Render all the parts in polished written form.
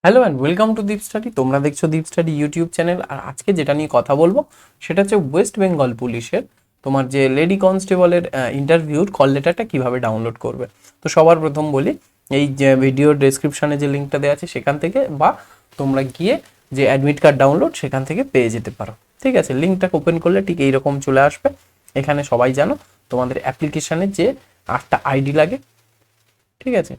Hello and welcome to Deep study. তোমরা দেখছো দীপ study YouTube channel. আর আজকে যেটা নিয়ে কথা বলবো সেটা হচ্ছে ওয়েস্ট বেঙ্গল পুলিশের তোমার যে লেডি কনস্টেবলের ইন্টারভিউর কল লেটারটা কীভাবে ডাউনলোড করবে। তো সবার প্রথম বলি, এই যে ভিডিওর ডেসক্রিপশানে যে লিঙ্কটা দেওয়া আছে সেখান থেকে, বা তোমরা গিয়ে যে অ্যাডমিট কার্ড ডাউনলোড সেখান থেকে পেয়ে যেতে পারো। ঠিক আছে, লিঙ্কটা ওপেন করলে ঠিক এইরকম চলে আসবে। এখানে সবাই জানো তোমাদের অ্যাপ্লিকেশানের যে 8টা আইডি লাগে, ঠিক আছে,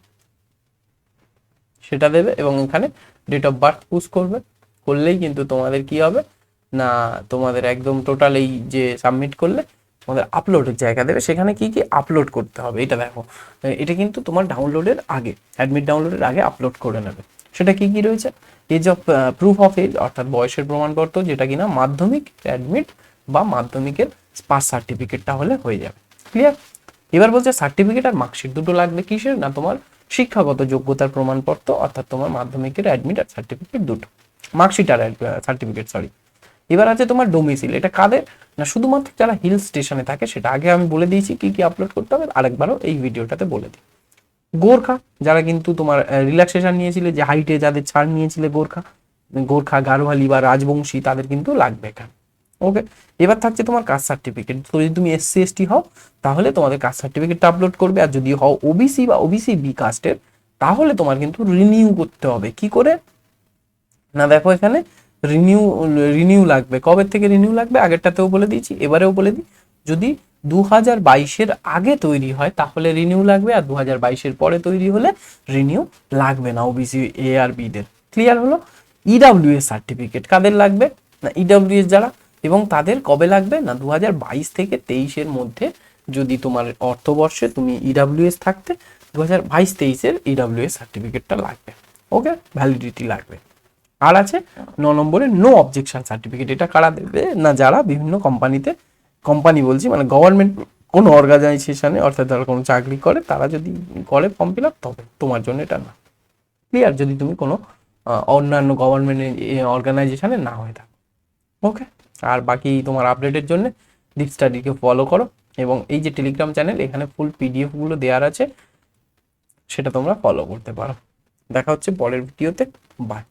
সেটা দেবে এবং এখানে ডেট অফ বার্থ পুশ করবে। করলেই কিন্তু তোমাদের কি হবে না, তোমাদের একদম টোটাল এই যে সাবমিট করলে তোমাদের আপলোডের জায়গা দেবে, সেখানে কি কি আপলোড করতে হবে এটা দেখো। এটা কিন্তু তোমার ডাউনলোডের আগে, অ্যাডমিট ডাউনলোডের আগে আপলোড করে নেবে। সেটা কি কি রয়েছে, age of proof of age অর্থাৎ বয়সের প্রমাণপত্র, যেটা কিনা মাধ্যমিক অ্যাডমিট বা মাধ্যমিকের পাস সার্টিফিকেটটা হলে হয়ে যাবে। ক্লিয়ার? এবার বলছে সার্টিফিকেট আর মার্কশিট দুটো লাগবে, কিসের না তোমার শিক্ষাগত যোগ্যতার প্রমাণপত্র, অর্থাৎ তোমার মাধ্যমিকের অ্যাডমিট আর সার্টিফিকেট দুটো, মার্কশিট আর সার্টিফিকেট সরি। এবার আছে তোমার ডোমিসিল, এটা কাদের না শুধুমাত্র যারা হিল স্টেশনে থাকে, সেটা আগে আমি বলে দিয়েছি কি কি আপলোড করতে হবে, আরেকবারও এই ভিডিওটাতে বলে দিই। গোর্খা, যারা কিন্তু তোমার রিল্যাক্সেশন নিয়েছিলে, যে হাইটে যাদের ছাড় নিয়েছিলে, গোর্খা গোর্খা গারোয়ালি বা রাজবংশী, তাদের কিন্তু লাগবে এখানে। ওকে, এবার থাকছে তোমার কাস্ট সার্টিফিকেট। তো যদি তুমি এসসি এসটি হও তাহলে তোমাদের কাস্ট সার্টিফিকেটটা আপলোড করবে, আর যদি হও ওবিসি বা ওবিসি বি কাস্টের তাহলে তোমার কিন্তু রিনিউ করতে হবে। কি করে না দেখো, এখানে রিনিউ রিনিউ লাগবে। কবে থেকে রিনিউ লাগবে আগেরটাতেও বলে দিয়েছি, এবারেও বলে দিই। যদি 2022-এর আগে তৈরি হয় তাহলে রিনিউ লাগবে, আর 2022-এর পরে তৈরি হলে রিনিউ লাগবে না ওবিসি এ আর বি দের। ক্লিয়ার হলো? ইডাব্লিউএস সার্টিফিকেট কাদের লাগবে না, ইডাব্লিউএস যারা, এবং তাদের কবে লাগবে না 2022 থেকে 23-এর মধ্যে, যদি তোমার অর্থবর্ষে তুমি ইডাব্লিউএস থাকতে 2022-23-এর ইডাব্লিউএস সার্টিফিকেটটা লাগবে। ওকে, ভ্যালিডিটি লাগবে। আর আছে 9 নম্বরে নো অবজেকশন সার্টিফিকেট। এটা কারা দেবে না, যারা বিভিন্ন কোম্পানিতে, কোম্পানি বলছি মানে গভর্নমেন্ট কোনো অর্গানাইজেশনে, অর্থাৎ যারা কোনো চাকরি করে তারা যদি করে ফর্ম ফিল আপ, তবে তোমার জন্য এটা না। ক্লিয়ার? যদি তুমি কোনো অন্যান্য গভর্নমেন্ট অর্গানাইজেশনে না হয়ে থাকো। ওকে, আর বাকি তোমার আপডেটের জন্য ডিপ স্টাডিকে ফলো করো, এবং এই যে টেলিগ্রাম চ্যানেল, এখানে ফুল পিডিএফ গুলো দেওয়ার আছে, সেটা তোমরা ফলো করতে পারো। দেখা হচ্ছে পরের ভিডিওতে। বাই।